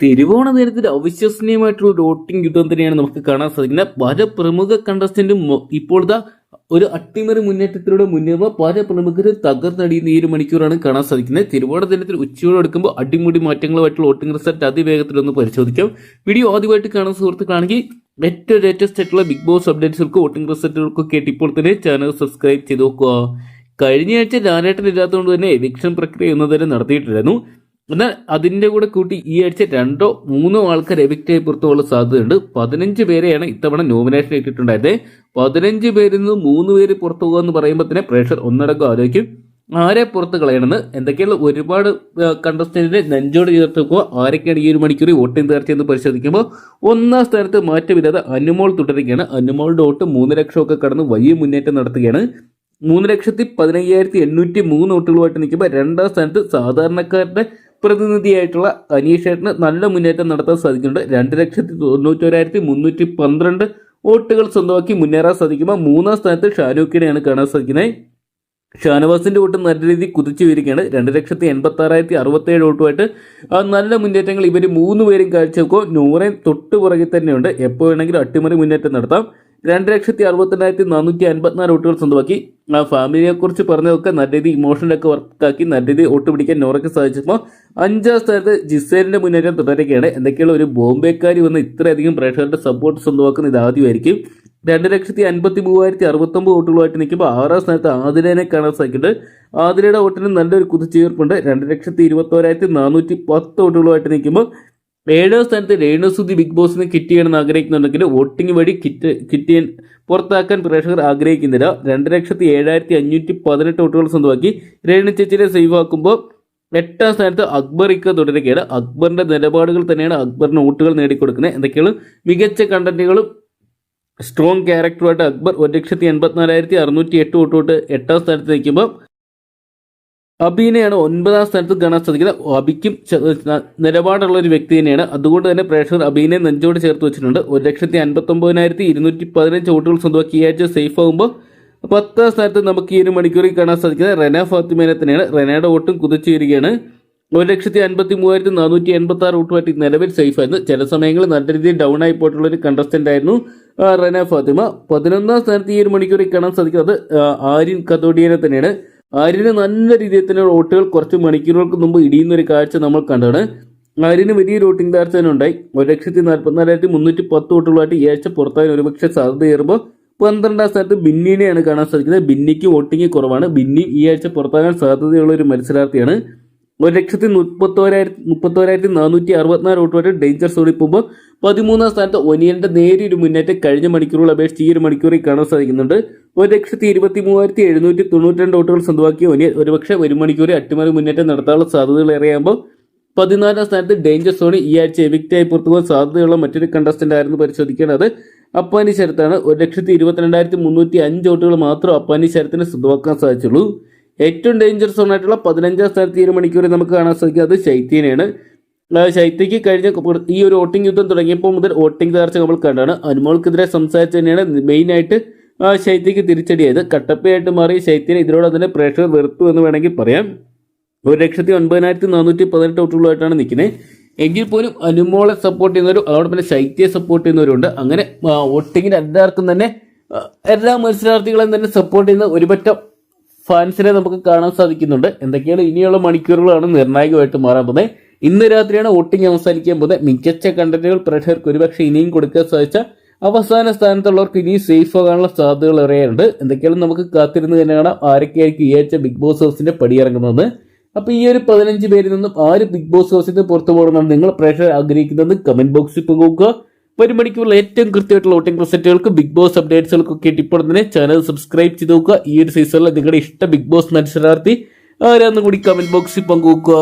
തിരുവോണ ദിനത്തിൽ അവിശ്വസനീയമായിട്ടുള്ള ഒരു വോട്ടിംഗ് യുദ്ധം തന്നെയാണ് നമുക്ക് കാണാൻ സാധിക്കുന്നത്. പല പ്രമുഖ കണ്ടസ്റ്റന്റും ഇപ്പോഴത്തെ ഒരു അട്ടിമറി മുന്നേറ്റത്തിലൂടെ മുന്നേറുമ്പോൾ പല പ്രമുഖരും തകർന്നടിയുന്ന ഈ ഒരു മണിക്കൂറാണ് കാണാൻ സാധിക്കുന്നത്. തിരുവോണ ദിനത്തിൽ ഉച്ചയോടെ എടുക്കുമ്പോൾ അടിമുടി മാറ്റങ്ങളുമായിട്ടുള്ള വോട്ടിംഗ് റിസൾട്ട് അതിവേഗത്തിലൊന്ന് പരിശോധിക്കാം. വീഡിയോ ആദ്യമായിട്ട് കാണുന്ന സുഹൃത്തുക്കളാണെങ്കിൽ ഏറ്റവും ലേറ്റസ്റ്റ് ആയിട്ടുള്ള ബിഗ് ബോസ് അപ്ഡേറ്റ്സുകൾക്ക് വോട്ടിംഗ് റിസൾട്ടുകൾക്കൊക്കെ ആയിട്ട് ഇപ്പോൾ തന്നെ ചാനൽ സബ്സ്ക്രൈബ് ചെയ്ത് നോക്കുക. കഴിഞ്ഞ ആഴ്ച ലാലേട്ടൻ ഇല്ലാത്തതുകൊണ്ട് തന്നെ എവിക്ഷൻ പ്രക്രിയ എന്നതുവരെ നടത്തിയിട്ടില്ലായിരുന്നു. എന്നാൽ അതിന്റെ കൂടെ കൂട്ടി ഈ ആഴ്ച 2 or 3 ആൾക്കാർ എവിക്റ്റായി പുറത്തുള്ള സാധ്യതയുണ്ട്. 15 പേരെയാണ് ഇത്തവണ നോമിനേഷൻ ഇട്ടിട്ടുണ്ടായത്. 15 പേരിൽ നിന്ന് 3 പേര് പുറത്തു പോകുക എന്ന് പറയുമ്പോൾ തന്നെ പ്രേക്ഷകർ ഒന്നടങ്കം ആലോചിക്കും ആരെ പുറത്ത് കളയണമെന്ന്. എന്തൊക്കെയുള്ള ഒരുപാട് കണ്ടസ്റ്റന്റിനെ നെഞ്ചോട് ചേർത്ത് വെക്കുക. ആരൊക്കെയാണ് ഈ ഒരു മണിക്കൂർ വോട്ടിംഗ് തീർച്ചയെന്ന് പരിശോധിക്കുമ്പോൾ 1ാം സ്ഥാനത്ത് മാറ്റമില്ലാതെ അനുമോൾ തുടരുകയാണ്. അനുമോളുടെ വോട്ട് 3 ലക്ഷമൊക്കെ കടന്ന് വലിയ മുന്നേറ്റം നടത്തുകയാണ്. 3,15,803 വോട്ടുകളുമായിട്ട് നിൽക്കുമ്പോൾ 2ാം സ്ഥാനത്ത് സാധാരണക്കാരുടെ പ്രതിനിധിയായിട്ടുള്ള അനീഷേട്ടന് നല്ല മുന്നേറ്റം നടത്താൻ സാധിക്കുന്നുണ്ട്. 2,91,312 വോട്ടുകൾ സ്വന്തമാക്കി മുന്നേറാൻ സാധിക്കുമ്പോൾ 3ാം സ്ഥാനത്ത് ഷാനൂഖിനെയാണ് കാണാൻ സാധിക്കുന്നത്. ഷാനവാസിന്റെ വോട്ട് നല്ല രീതിയിൽ കുതിച്ചു വരികയാണ്. 2,86,067 വോട്ടുമായിട്ട് നല്ല മുന്നേറ്റങ്ങൾ ഇവർ 3 പേരും കാഴ്ചവെക്കും. നൂറേൻ തൊട്ട് പുറകിൽ തന്നെയുണ്ട്. എപ്പോൾ വേണമെങ്കിലും അട്ടിമറി മുന്നേറ്റം നടത്താം. 2,62,454 വോട്ടുകൾ സ്വന്തമാക്കി. ആ ഫാമിലിയെ കുറിച്ച് പറഞ്ഞതൊക്കെ നല്ല രീതിയിൽ ഇമോഷനൊക്കെ വർക്കാക്കി നല്ല രീതിയിൽ വോട്ട് പിടിക്കാൻ നോറയ്ക്ക് സാധിച്ചപ്പോൾ 5ാം സ്ഥാനത്ത് ജിസേലിന്റെ മുന്നേറ്റം തുടരുകയാണ്. എന്തൊക്കെയുള്ള ഒരു ബോംബെക്കാരി വന്ന് ഇത്രയധികം പ്രേക്ഷകരുടെ സപ്പോർട്ട് സ്വന്തമാക്കുന്ന ഇതാദ്യമായിരിക്കും. 2,53,069 വോട്ടുകളുമായിട്ട് നിൽക്കുമ്പോൾ 6ാം സ്ഥാനത്ത് ആതിരേനെ കാണാൻ സാധിക്കുന്നുണ്ട്. ആതിരയുടെ വോട്ടിന് നല്ലൊരു കുതിച്ചുയർപ്പുണ്ട്. 2,21,410 വോട്ടുകളുമായിട്ട് നിൽക്കുമ്പോൾ 7ാം സ്ഥാനത്ത് രേണുസുതി ബിഗ് ബോസിന് കിറ്റ് ചെയ്യണമെന്ന് ആഗ്രഹിക്കുന്നുണ്ടെങ്കിൽ വോട്ടിംഗ് വഴി കിറ്റ് പുറത്താക്കാൻ പ്രേക്ഷകർ ആഗ്രഹിക്കുന്നില്ല. 2,07,518 വോട്ടുകൾ സ്വന്തമാക്കി രേണു ചേച്ചിയെ സേവ് ആക്കുമ്പോൾ 8ാം സ്ഥാനത്ത് അക്ബർ ഇക്ക തുടരുകയാണ്. അക്ബറിന്റെ നിലപാടുകൾ തന്നെയാണ് അക്ബറിന് വോട്ടുകൾ നേടിക്കൊടുക്കുന്നത്. എന്തൊക്കെയാണ് മികച്ച കണ്ടന്റുകളും സ്ട്രോങ് ക്യാരക്ടറുമായിട്ട് അക്ബർ 1,84,608 വോട്ടുകൊണ്ട് 8ാം സ്ഥാനത്ത് നിൽക്കുമ്പോൾ അബീനെയാണ് 9ാം സ്ഥാനത്ത് കാണാൻ സാധിക്കുന്നത്. അബിക്കും നിലപാടുള്ള ഒരു വ്യക്തി തന്നെയാണ്. അതുകൊണ്ട് തന്നെ പ്രേക്ഷകർ അബീനെ നെഞ്ചോട് ചേർത്ത് വെച്ചിട്ടുണ്ട്. 1,59,215 വോട്ടുകൾ സ്വന്തമാക്കി ഈ ആഴ്ച സേഫ് ആകുമ്പോൾ 10ാം സ്ഥാനത്ത് നമുക്ക് ഈ ഒരു മണിക്കൂറിൽ കാണാൻ സാധിക്കുന്നത് റെന ഫാത്തിമേനെ തന്നെയാണ്. റെനയുടെ വോട്ടും കുതിച്ചു വരികയാണ്. 1,53,486 വോട്ടുമായിട്ട് നിലവിൽ സേഫ് ആയിരുന്നു. ചില സമയങ്ങളിൽ നല്ല രീതിയിൽ ഡൗൺ ആയി പോയിട്ടുള്ള ഒരു കണ്ടസ്റ്റന്റ് ആയിരുന്നു റെന ഫാത്തിമ. 11ാം സ്ഥാനത്ത് ഈ ഒരു മണിക്കൂറിൽ കാണാൻ സാധിക്കുന്നത് ആര്യൻ കതോഡിയനെ തന്നെയാണ്. ആര്യന് നല്ല രീതിയിൽ തന്നെ വോട്ടുകൾ കുറച്ച് മണിക്കൂറുകൾക്ക് മുമ്പ് ഇടിയുന്ന ഒരു കാഴ്ച നമ്മൾ കണ്ടാണ്. ആര്യന് വലിയൊരു വോട്ടിംഗ് താഴ്ച തന്നെ ഉണ്ടായി. 1,44,310 വോട്ടുകളായിട്ട് ഈ ആഴ്ച പുറത്താകാൻ ഒരുപക്ഷെ സാധ്യത കയറുമ്പോൾ 12ാം സ്ഥാനത്ത് ബിന്നിനെയാണ് കാണാൻ സാധിക്കുന്നത്. ബിന്നിക്ക് വോട്ടിംഗ് കുറവാണ്. ബിന്നി ഈ ആഴ്ച പുറത്താകാൻ സാധ്യതയുള്ള ഒരു മത്സരാർത്ഥിയാണ്. 1,31,464 വോട്ടുമായിട്ട് ഡേഞ്ചർ സോണിൽ പോകുമ്പോൾ 13ാം സ്ഥാനത്ത് ഒനിയന്റെ നേരിയൊരു മുന്നേറ്റം കഴിഞ്ഞ മണിക്കൂറുകൾ അപേക്ഷിച്ച് ഈ ഒരു മണിക്കൂറിൽ കാണാൻ സാധിക്കുന്നുണ്ട്. 1,23,392 വോട്ടുകൾ സ്വന്തമാക്കിയ ഒനിയൻ ഒരുപക്ഷെ ഒരു മണിക്കൂറിൽ അട്ടിമറി മുന്നേറ്റം നടത്താനുള്ള സാധ്യതകൾ ഏറെയാകുമ്പോൾ 14ാം സ്ഥാനത്ത് ഡേഞ്ചർ സോണി ഈ ആഴ്ച എവിക്റ്റായി പുറത്തുപോകാൻ സാധ്യതയുള്ള മറ്റൊരു കണ്ടസ്റ്റന്റ് ആയിരുന്നു പരിശോധിക്കേണ്ടത് അപ്പാനി ശരത്താണ്. 1,22,305 വോട്ടുകൾ മാത്രം അപ്പാനി ശരത്തിന് സ്വന്തമാക്കാൻ സാധിച്ചുള്ളൂ. ഏറ്റവും ഡേഞ്ചർ സോൺ ആയിട്ടുള്ള 15ാം സ്ഥാനത്ത് ഈ ഒരു മണിക്കൂറിൽ നമുക്ക് കാണാൻ സാധിക്കുക അത് ശൈത്യനെയാണ്. ശൈത്യയ്ക്ക് കഴിഞ്ഞ ഈ ഒരു വോട്ടിംഗ് യുദ്ധം തുടങ്ങിയപ്പോൾ മുതൽ വോട്ടിംഗ് തകർച്ച നമ്മൾ കണ്ടാണ്. അനുമോൾക്കെതിരെ സംസാരിച്ച് തന്നെയാണ് മെയിനായിട്ട് ശൈത്യയ്ക്ക് തിരിച്ചടിയായത്. കട്ടപ്പയായിട്ട് മാറി ശൈത്യനെ ഇതിനോട് തന്നെ പ്രേക്ഷകർ വെറുത്തു എന്ന് വേണമെങ്കിൽ പറയാം. 1,09,418 വോട്ടുകളുമായിട്ടാണ് നിൽക്കുന്നത്. എങ്കിൽ പോലും അനുമോളെ സപ്പോർട്ട് ചെയ്യുന്നവരും അതോടൊപ്പം തന്നെ ശൈത്യയെ സപ്പോർട്ട് ചെയ്യുന്നവരുണ്ട്. അങ്ങനെ വോട്ടിങ്ങിന് എല്ലാവർക്കും തന്നെ എല്ലാ മത്സരാർത്ഥികളെയും തന്നെ സപ്പോർട്ട് ചെയ്യുന്ന ഒരുപറ്റം ഫാൻസിനെ നമുക്ക് കാണാൻ സാധിക്കുന്നുണ്ട്. എന്തൊക്കെയാണ് ഇനിയുള്ള മണിക്കൂറുകളാണ് നിർണായകമായിട്ട് മാറാൻ പോകുന്നത്. ഇന്ന് രാത്രിയാണ് വോട്ടിംഗ് അവസാനിക്കാൻ പോകുന്നത്. മികച്ച കണ്ടന്റുകൾ പ്രേക്ഷകർക്ക് ഒരുപക്ഷെ ഇനിയും കൊടുക്കാൻ സാധിച്ച അവസാന സ്ഥാനത്തുള്ളവർക്ക് ഇനിയും സേഫ് ആകാനുള്ള സാധ്യതകൾ ഏറെയുണ്ട്. എന്തൊക്കെയാണ് നമുക്ക് കാത്തിരുന്ന് തന്നെ കാണാം ആരൊക്കെയായിരിക്കും ഈ ആഴ്ച ബിഗ് ബോസ് ഹൗസിന്റെ പടിയിറങ്ങുന്നത്. അപ്പൊ ഈ ഒരു 15 പേരിൽ നിന്നും ആര് ബിഗ് ബോസ് ഹൗസിൽ നിന്ന് പുറത്തു പോകണമെന്നാണ് നിങ്ങൾ പ്രേക്ഷകർ ആഗ്രഹിക്കുന്നത് കമന്റ് ബോക്സിൽ പങ്കുവെക്കുക. ഒരു മണിക്കൂറിൽ ഏറ്റവും കൃത്യമായിട്ടുള്ള വോട്ടിംഗ് റിസൾട്ടുകൾക്ക് ബിഗ് ബോസ് അപ്ഡേറ്റ്സുകൾക്കൊക്കെ ഇപ്പോൾ തന്നെ ചാനൽ സബ്സ്ക്രൈബ് ചെയ്ത് നോക്കുക. ഈ ഒരു സീസണിൽ നിങ്ങളുടെ ഇഷ്ട ബിഗ് ബോസ് മത്സരാർത്ഥി ആരാന്ന് കൂടി കമന്റ് ബോക്സിൽ പങ്കുവെക്കുക.